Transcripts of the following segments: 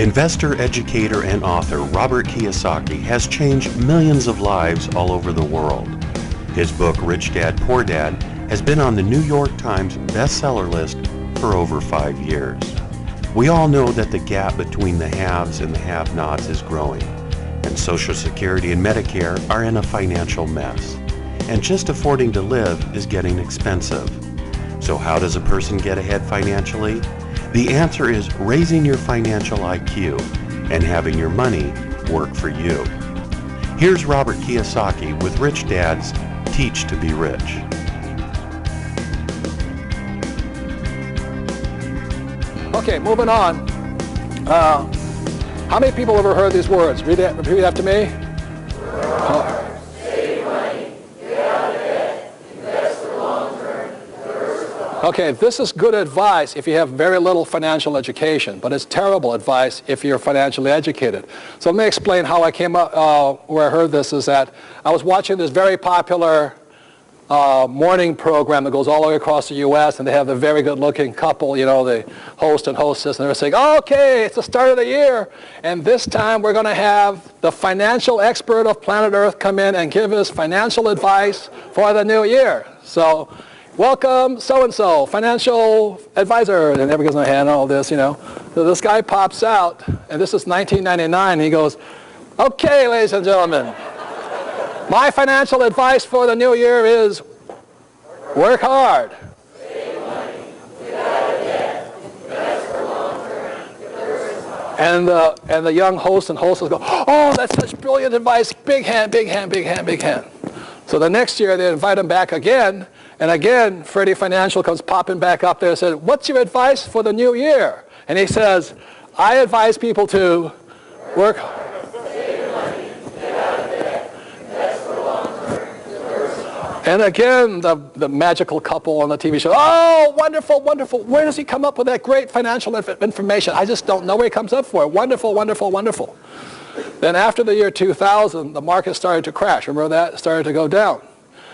Investor, educator, and author Robert Kiyosaki has changed millions of lives all over the world. His book, Rich Dad, Poor Dad, has been on the New York Times bestseller list for over 5 years. We all know that the gap between the haves and the have-nots is growing, and Social Security and Medicare are in a financial mess. And just affording to live is getting expensive. So how does a person get ahead financially? The answer is raising your financial IQ and having your money work for you. Here's Robert Kiyosaki with Rich Dad's Teach to Be Rich. Okay, moving on. How many people ever heard these words? Repeat after me. Save money, get out of debt, invest for long term, diversify. Okay, this is good advice if you have very little financial education, but it's terrible advice if you're financially educated. So let me explain how I came up, where I heard this is that I was watching this very popular morning program that goes all the way across the U.S., and they have a very good-looking couple, you know, the host and hostess, and they're saying, okay, it's the start of the year, and this time we're going to have the financial expert of planet Earth come in and give us financial advice for the new year. So, welcome, so-and-so, financial advisor, and everybody goes in hand, all this, you know. So this guy pops out, and this is 1999, and he goes, okay, ladies and gentlemen, my financial advice for the new year is work hard. Save money, get out of debt, invest for long term, diversify. And the young host and hostess go, oh, that's such brilliant advice. Big hand, big hand, big hand, big hand. So the next year they invite him back again, and again Freddie Financial comes popping back up there and says, what's your advice for the new year? And he says, I advise people to work hard. And again, the magical couple on the TV show, oh, wonderful, wonderful. Where does he come up with that great financial information? I just don't know where he comes up for it. Wonderful, wonderful, wonderful. Then after the year 2000, the market started to crash. Remember that? It started to go down.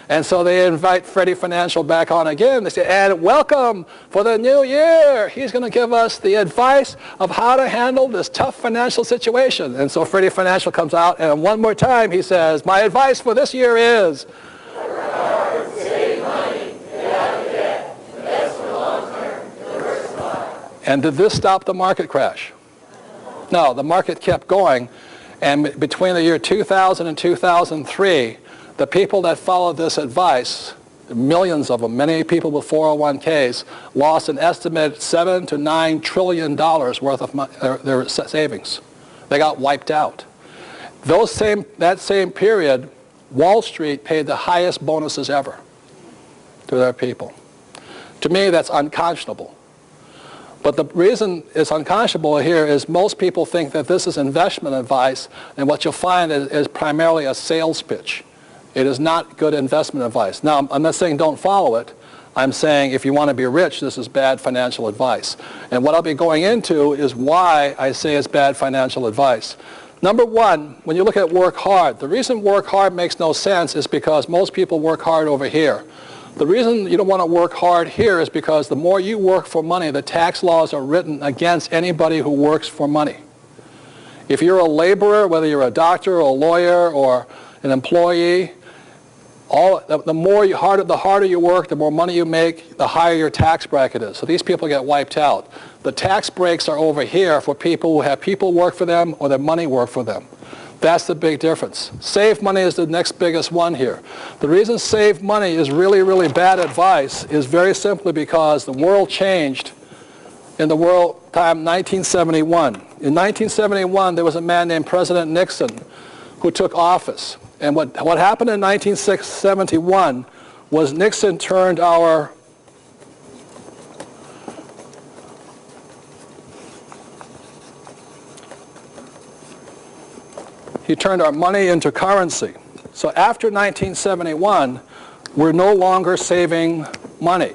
And so they invite Freddie Financial back on again. They say, and welcome for the new year. He's going to give us the advice of how to handle this tough financial situation. And so Freddie Financial comes out, and one more time he says, my advice for this year is, save money, get out of debt, invest for long term, diversify. and did this stop the market crash? No, the market kept going, and between the year 2000 and 2003, the people that followed this advice, millions of them, many people with 401ks, lost an estimated $7 to $9 trillion worth of their savings. They got wiped out. That same period, Wall Street paid the highest bonuses ever to their people. To me, that's unconscionable. But the reason it's unconscionable here is most people think that this is investment advice, and what you'll find is primarily a sales pitch. It is not good investment advice. Now, I'm not saying don't follow it. I'm saying if you want to be rich, this is bad financial advice. And what I'll be going into is why I say it's bad financial advice. Number one, when you look at work hard, the reason work hard makes no sense is because most people work hard over here. The reason you don't want to work hard here is because the more you work for money, the tax laws are written against anybody who works for money. If you're a laborer, whether you're a doctor or a lawyer or an employee, the harder you work, the more money you make, the higher your tax bracket is. So these people get wiped out. The tax breaks are over here for people who have people work for them or their money work for them. That's the big difference. Save money is the next biggest one here. The reason save money is really, really bad advice is very simply because the world changed in the world time 1971. In 1971, there was a man named President Nixon who took office. And what happened in 1971 was Nixon turned our money into currency. So after 1971, we're no longer saving money.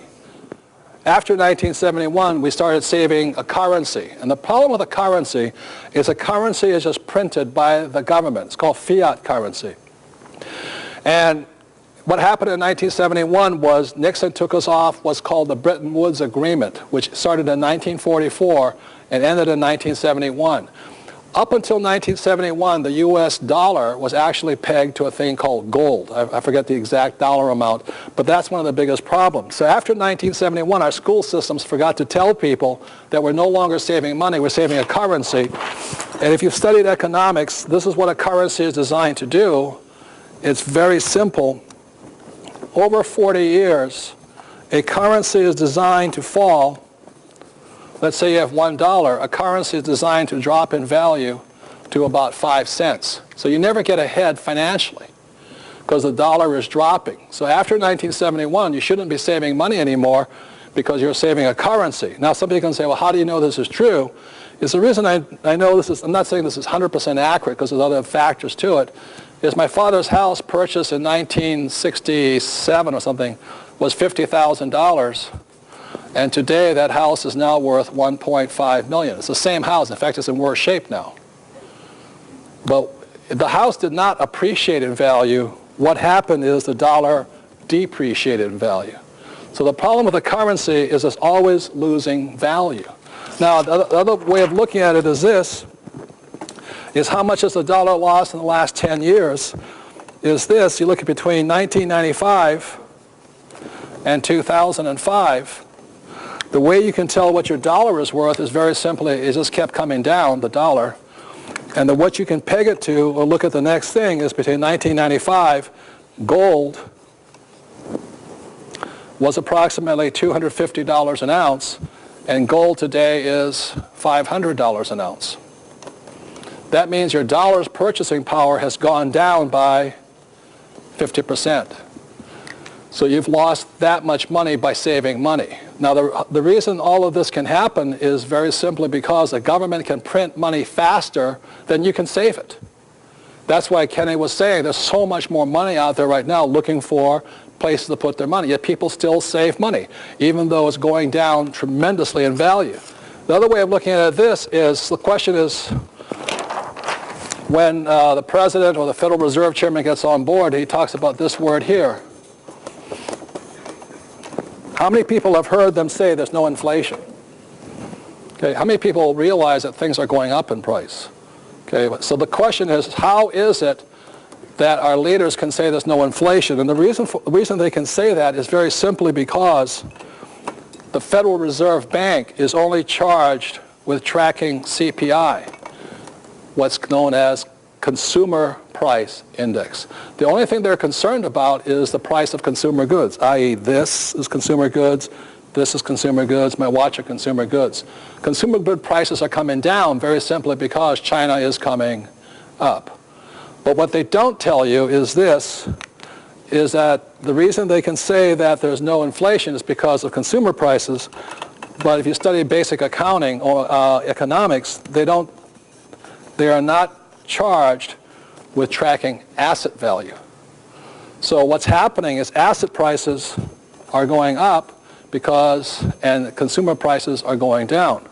After 1971, we started saving a currency. And the problem with a currency is just printed by the government. It's called fiat currency. And what happened in 1971 was Nixon took us off what's called the Bretton Woods Agreement, which started in 1944 and ended in 1971. Up until 1971, the U.S. dollar was actually pegged to a thing called gold. I forget the exact dollar amount, but that's one of the biggest problems. So after 1971, our school systems forgot to tell people that we're no longer saving money, we're saving a currency. And if you've studied economics, this is what a currency is designed to do. It's very simple. Over 40 years, a currency is designed to fall. Let's say you have $1. A currency is designed to drop in value to about 5 cents. So you never get ahead financially because the dollar is dropping. So after 1971, you shouldn't be saving money anymore because you're saving a currency. Now somebody can say, well, how do you know this is true? Is the reason I know this is, I'm not saying this is 100% accurate because there's other factors to it, is my father's house purchased in 1967 or something was $50,000. And today that house is now worth $1.5 million. It's the same house. In fact, it's in worse shape now. But the house did not appreciate in value. What happened is the dollar depreciated in value. So the problem with the currency is it's always losing value. Now, the other way of looking at it is this, is how much has the dollar lost in the last 10 years, is this. You look at between 1995 and 2005, the way you can tell what your dollar is worth is very simply, it just kept coming down, the dollar. And what you can peg it to, or look at the next thing, is between 1995, gold was approximately $250 an ounce, and gold today is $500 an ounce. That means your dollar's purchasing power has gone down by 50%. So you've lost that much money by saving money. Now the reason all of this can happen is very simply because the government can print money faster than you can save it. That's why Kenny was saying there's so much more money out there right now looking for places to put their money, yet people still save money, even though it's going down tremendously in value. The other way of looking at this is, the question is, when the president or the Federal Reserve Chairman gets on board, he talks about this word here. How many people have heard them say there's no inflation? Okay, how many people realize that things are going up in price? Okay, so the question is, how is it that our leaders can say there's no inflation? And the reason they can say that is very simply because the Federal Reserve Bank is only charged with tracking CPI, what's known as Consumer Price Index. The only thing they're concerned about is the price of consumer goods, i.e. this is consumer goods, this is consumer goods, my watch are consumer goods. Consumer good prices are coming down very simply because China is coming up. But what they don't tell you is this, is that the reason they can say that there's no inflation is because of consumer prices, but if you study basic accounting or economics, they are not charged with tracking asset value. So what's happening is asset prices are going up and consumer prices are going down.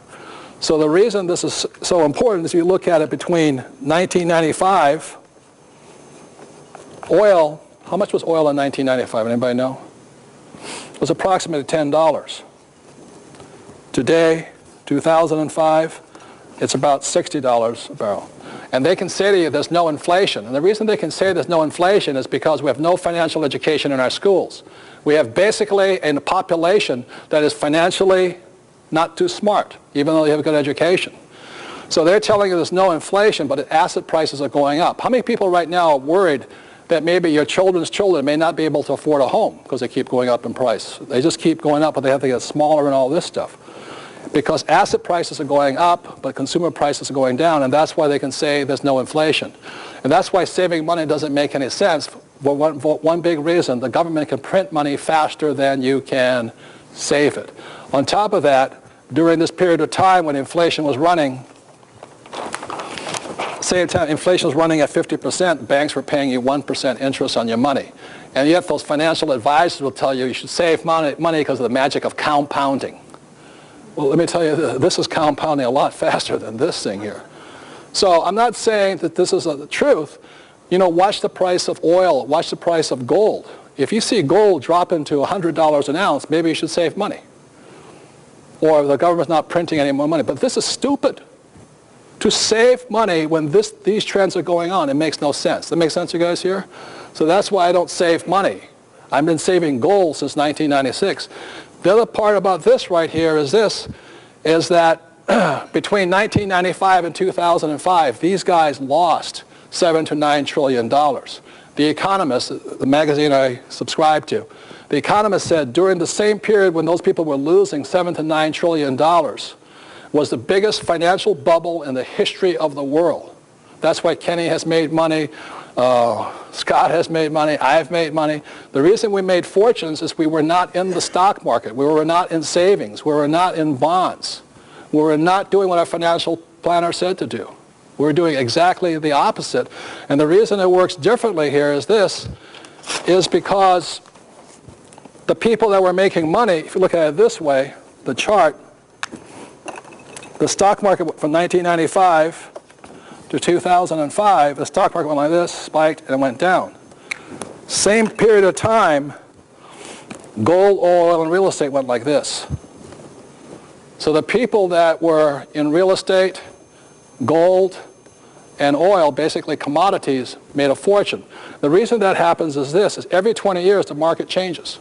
So the reason this is so important is you look at it between 1995, oil, how much was oil in 1995? Anybody know? It was approximately $10. Today, 2005, it's about $60 a barrel. And they can say to you there's no inflation. And the reason they can say there's no inflation is because we have no financial education in our schools. We have basically a population that is financially not too smart, even though they have a good education. So they're telling you there's no inflation, but asset prices are going up. How many people right now are worried that maybe your children's children may not be able to afford a home because they keep going up in price? They just keep going up, but they have to get smaller and all this stuff. Because asset prices are going up, but consumer prices are going down, and that's why they can say there's no inflation. And that's why saving money doesn't make any sense. For one big reason, the government can print money faster than you can save it. On top of that, during this period of time when inflation was running, same time inflation was running at 50%, banks were paying you 1% interest on your money. And yet those financial advisors will tell you you should save money because of the magic of compounding. Well, let me tell you, this is compounding a lot faster than this thing here. So I'm not saying that this is the truth. You know, watch the price of oil, watch the price of gold. If you see gold drop into $100 an ounce, maybe you should save money. or the government's not printing any more money. But this is stupid. To save money when these trends are going on, it makes no sense. That makes sense, you guys here? So that's why I don't save money. I've been saving gold since 1996. The other part about this right here is this, is that between 1995 and 2005, these guys lost $7 to $9 trillion. The Economist, the magazine I subscribe to, The Economist said during the same period when those people were losing $7 to $9 trillion, was the biggest financial bubble in the history of the world. That's why Kenny has made money, Scott has made money, I've made money. The reason we made fortunes is we were not in the stock market. We were not in savings. We were not in bonds. We were not doing what our financial planner said to do. We were doing exactly the opposite. And the reason it works differently here is this, is because the people that were making money, if you look at it this way, the chart, the stock market from 1995 to 2005, the stock market went like this, spiked, and it went down. Same period of time, gold, oil, and real estate went like this. So the people that were in real estate, gold, and oil, basically commodities, made a fortune. The reason that happens is this, is every 20 years the market changes.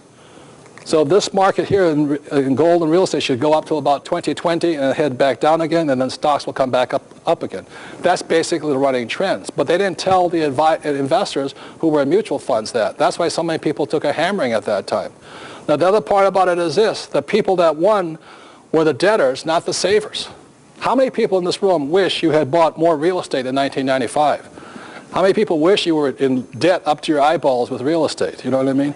So this market here in gold and real estate should go up to about 2020 and head back down again, and then stocks will come back up again. That's basically the running trends. But they didn't tell the investors who were in mutual funds that. That's why so many people took a hammering at that time. Now the other part about it is this, the people that won were the debtors, not the savers. How many people in this room wish you had bought more real estate in 1995? How many people wish you were in debt up to your eyeballs with real estate? You know what I mean?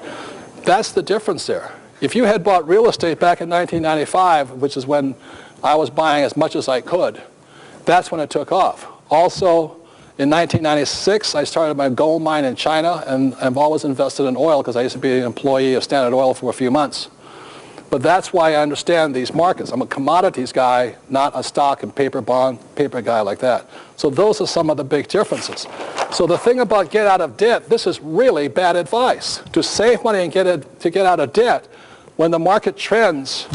That's the difference there. If you had bought real estate back in 1995, which is when I was buying as much as I could, that's when it took off. Also, in 1996, I started my gold mine in China, and I've always invested in oil because I used to be an employee of Standard Oil for a few months. But that's why I understand these markets. I'm a commodities guy, not a stock and paper guy like that. So those are some of the big differences. So the thing about get out of debt, this is really bad advice. To save money and get out of debt when the market trends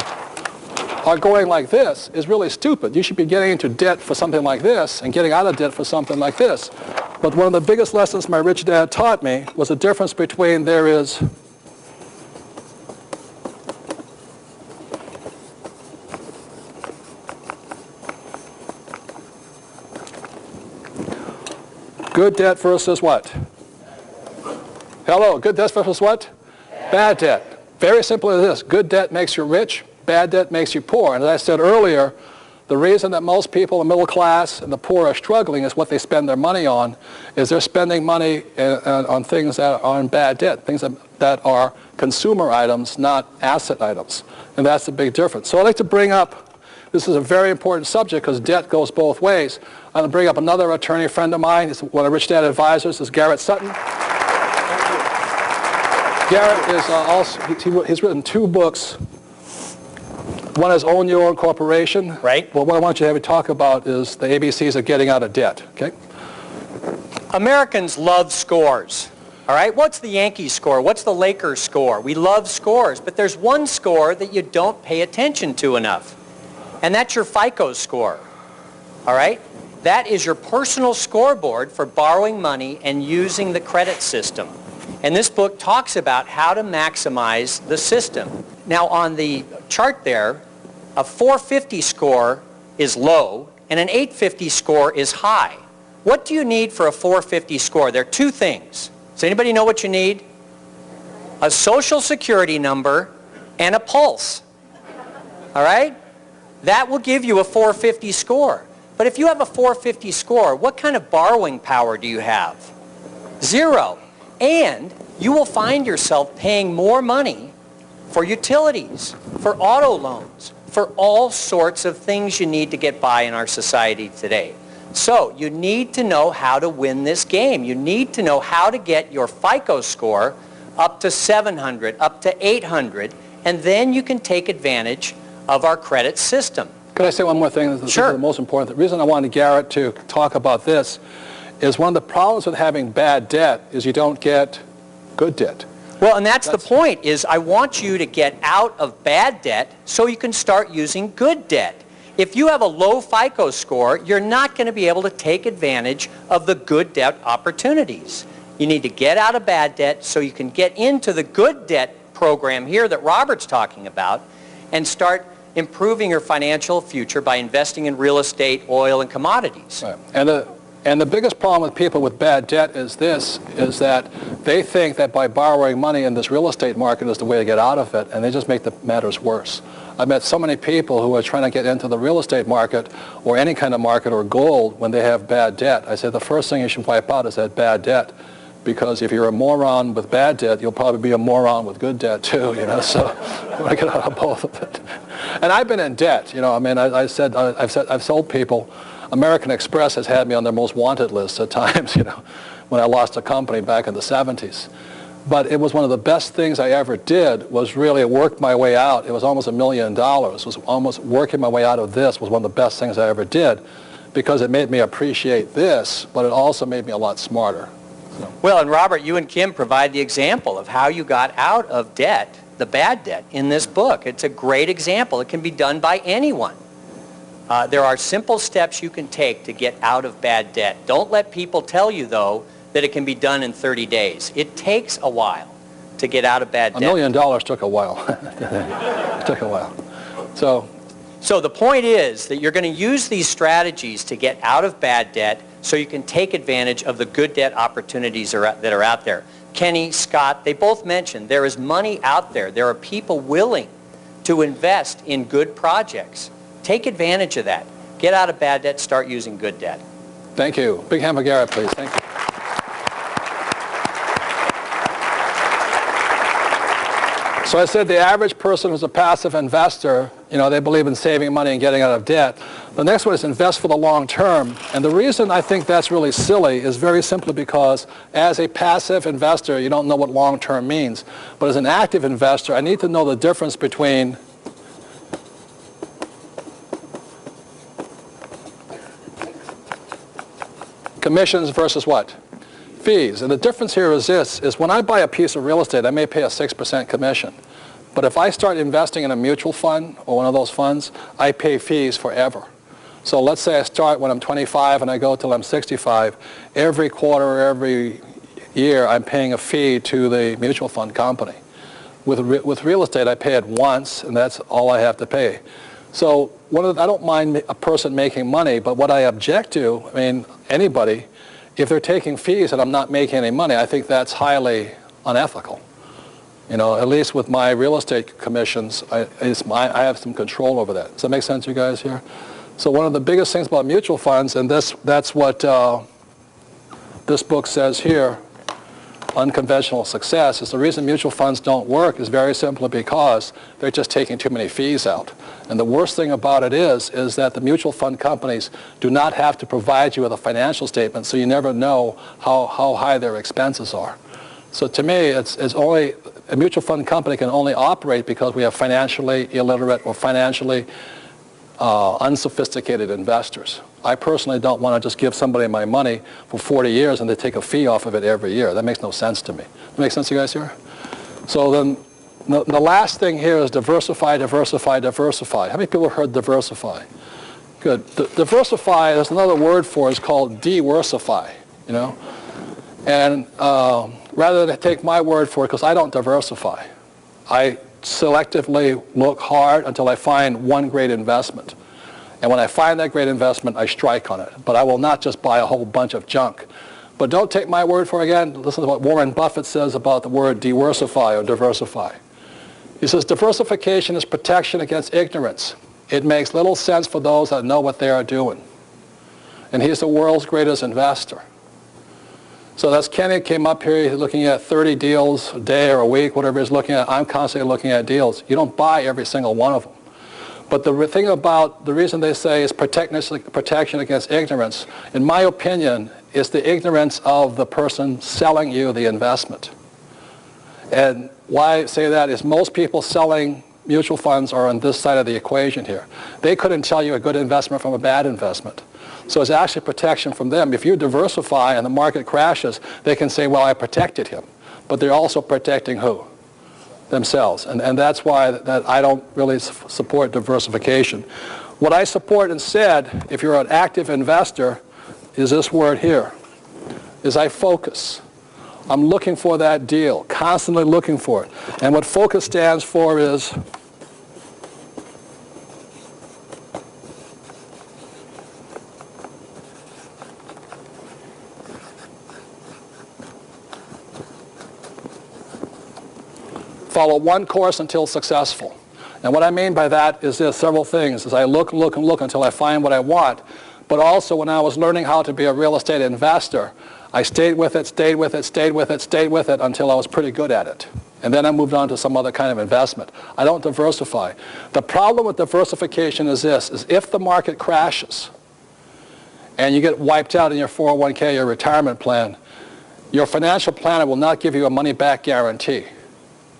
are going like this is really stupid. You should be getting into debt for something like this and getting out of debt for something like this. But one of the biggest lessons my rich dad taught me was the difference between there is good debt versus what? Hello, good debt versus what? Bad debt. Very simple as this. Good debt makes you rich. Bad debt makes you poor. And as I said earlier, the reason that most people in the middle class and the poor are struggling is what they spend their money on, is they're spending money on things that are in bad debt, things that are consumer items, not asset items. And that's the big difference. So I'd like to bring up, this is a very important subject because debt goes both ways. I'm going to bring up another attorney friend of mine. He's one of Rich Dad advisors, is Garrett Sutton. Garrett is he's written 2 books. One is Own Your Own Corporation. Right. Well, what I want you to have you talk about is the ABCs of getting out of debt. Okay. Americans love scores. All right. What's the Yankees score? What's the Lakers score? We love scores, but there's one score that you don't pay attention to enough, and that's your FICO score. All right. That is your personal scoreboard for borrowing money and using the credit system. And this book talks about how to maximize the system. Now on the chart there, a 450 score is low and an 850 score is high. What do you need for a 450 score? There are 2 things. Does anybody know what you need? A social security number and a pulse. All right? That will give you a 450 score. But if you have a 450 score, what kind of borrowing power do you have? 0. And you will find yourself paying more money for utilities, for auto loans, for all sorts of things you need to get by in our society today. So you need to know how to win this game. You need to know how to get your FICO score up to 700, up to 800, and then you can take advantage of our credit system. Could I say one more thing? This Sure. is the most important. The reason I wanted Garrett to talk about this is one of the problems with having bad debt is you don't get good debt. Well, and that's the point, is I want you to get out of bad debt so you can start using good debt. If you have a low FICO score, you're not going to be able to take advantage of the good debt opportunities. You need to get out of bad debt so you can get into the good debt program here that Robert's talking about and start improving your financial future by investing in real estate, oil, and commodities. Right. And the biggest problem with people with bad debt is that they think that by borrowing money in this real estate market is the way to get out of it, and they just make the matters worse. I've met so many people who are trying to get into the real estate market or any kind of market or gold when they have bad debt. I said the first thing you should wipe out is that bad debt, because if you're a moron with bad debt, you'll probably be a moron with good debt too, you know, so you want to get out of both of it. And I've been in debt, you know, I mean, I've sold people. American Express has had me on their most wanted list at times, you know, when I lost a company back in the 70s. But it was one of the best things I ever did, was really work my way out. It was almost $1 million. Was almost working my way out of this was one of the best things I ever did, because it made me appreciate this, but it also made me a lot smarter. So. Well, and Robert, you and Kim provide the example of how you got out of debt, the bad debt, in this book. It's a great example. It can be done by anyone. There are simple steps you can take to get out of bad debt. Don't let people tell you, though, that it can be done in 30 days. It takes a while to get out of bad debt. $1 million took a while. It took a while. So the point is that you're going to use these strategies to get out of bad debt so you can take advantage of the good debt opportunities that are out there. Kenny, Scott, they both mentioned there is money out there. There are people willing to invest in good projects. Take advantage of that. Get out of bad debt, start using good debt. Thank you. Big hand for Garrett, please. Thank you. So I said the average person who's a passive investor, you know, they believe in saving money and getting out of debt. The next one is invest for the long term. And the reason I think that's really silly is very simply because as a passive investor, you don't know what long term means. But as an active investor, I need to know the difference between commissions versus what? Fees. And the difference here is this, is when I buy a piece of real estate, I may pay a 6% commission. But if I start investing in a mutual fund or one of those funds, I pay fees forever. So let's say I start when I'm 25 and I go till I'm 65. Every quarter, every year, I'm paying a fee to the mutual fund company. With real estate, I pay it once, and that's all I have to pay. So I don't mind a person making money, but what I object to, I mean, anybody, if they're taking fees and I'm not making any money, I think that's highly unethical. You know, at least with my real estate commissions, I have some control over that. Does that make sense, you guys here? So one of the biggest things about mutual funds, and that's what this book says here, Unconventional Success, is the reason mutual funds don't work is very simply because they're just taking too many fees out. And the worst thing about it is that the mutual fund companies do not have to provide you with a financial statement, so you never know how high their expenses are. So to me, it's only, a mutual fund company can only operate because we have financially illiterate or financially unsophisticated investors. I personally don't want to just give somebody my money for 40 years and they take a fee off of it every year. That makes no sense to me. That makes sense to you guys here? So then the last thing here is diversify, diversify, diversify. How many people have heard diversify? Good. Diversify, there's another word for it, it's called de-worsify, you know? And rather than take my word for it, because I don't diversify, I selectively look hard until I find one great investment. And when I find that great investment, I strike on it. But I will not just buy a whole bunch of junk. But don't take my word for it again. Listen to what Warren Buffett says about the word diversify or diversify. He says, diversification is protection against ignorance. It makes little sense for those that know what they are doing. And he's the world's greatest investor. So that's Kenny came up here, he's looking at 30 deals a day or a week, whatever he's looking at. I'm constantly looking at deals. You don't buy every single one of them. But the thing about, the reason they say is protection against ignorance, in my opinion, is the ignorance of the person selling you the investment. And why I say that is most people selling mutual funds are on this side of the equation here. They couldn't tell you a good investment from a bad investment. So it's actually protection from them. If you diversify and the market crashes, they can say, well, I protected him. but they're also protecting who? Themselves. And that's why that I don't really support diversification. What I support instead, if you're an active investor, is this word here, is I focus. I'm looking for that deal, constantly looking for it. And what focus stands for is follow one course until successful. And what I mean by that is there's several things. Is I look and look and look until I find what I want. But also when I was learning how to be a real estate investor, I stayed with it, stayed with it, stayed with it, stayed with it until I was pretty good at it. And then I moved on to some other kind of investment. I don't diversify. The problem with diversification is this, is if the market crashes and you get wiped out in your 401k, your retirement plan, your financial planner will not give you a money-back guarantee.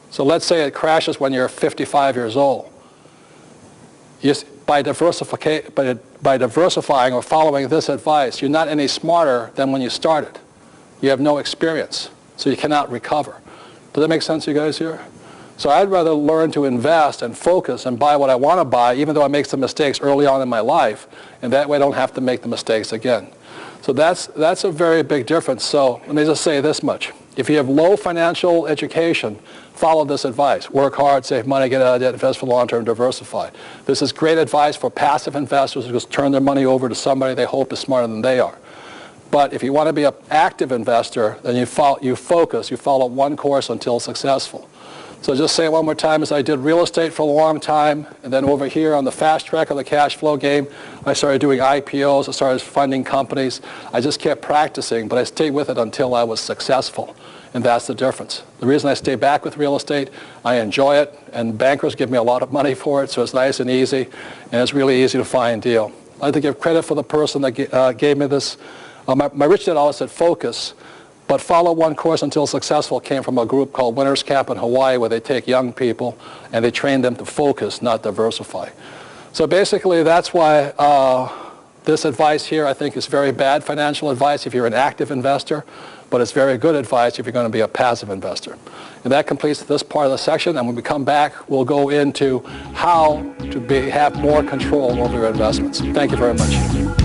So let's say it crashes when you're 55 years old. By diversifying or following this advice, you're not any smarter than when you started. You have no experience, so you cannot recover. Does that make sense to you guys here? So I'd rather learn to invest and focus and buy what I want to buy, even though I make some mistakes early on in my life, and that way I don't have to make the mistakes again. So that's a very big difference. So let me just say this much. If you have low financial education, follow this advice. Work hard, save money, get out of debt, invest for long-term, diversify. This is great advice for passive investors who just turn their money over to somebody they hope is smarter than they are. But if you want to be an active investor, then you focus, you follow one course until successful. So just say it one more time, as I did real estate for a long time, and then over here on the fast track of the cash flow game, I started doing IPOs, I started funding companies. I just kept practicing, but I stayed with it until I was successful. And that's the difference. The reason I stay back with real estate, I enjoy it, and bankers give me a lot of money for it, so it's nice and easy, and it's really easy to find a deal. I'd like to give credit for the person that gave me this. My rich dad always said focus, but follow one course until successful came from a group called Winners Camp in Hawaii, where they take young people and they train them to focus, not diversify. So basically that's why this advice here I think is very bad financial advice if you're an active investor, but it's very good advice if you're going to be a passive investor. And that completes this part of the section, and when we come back we'll go into how to have more control over your investments. Thank you very much.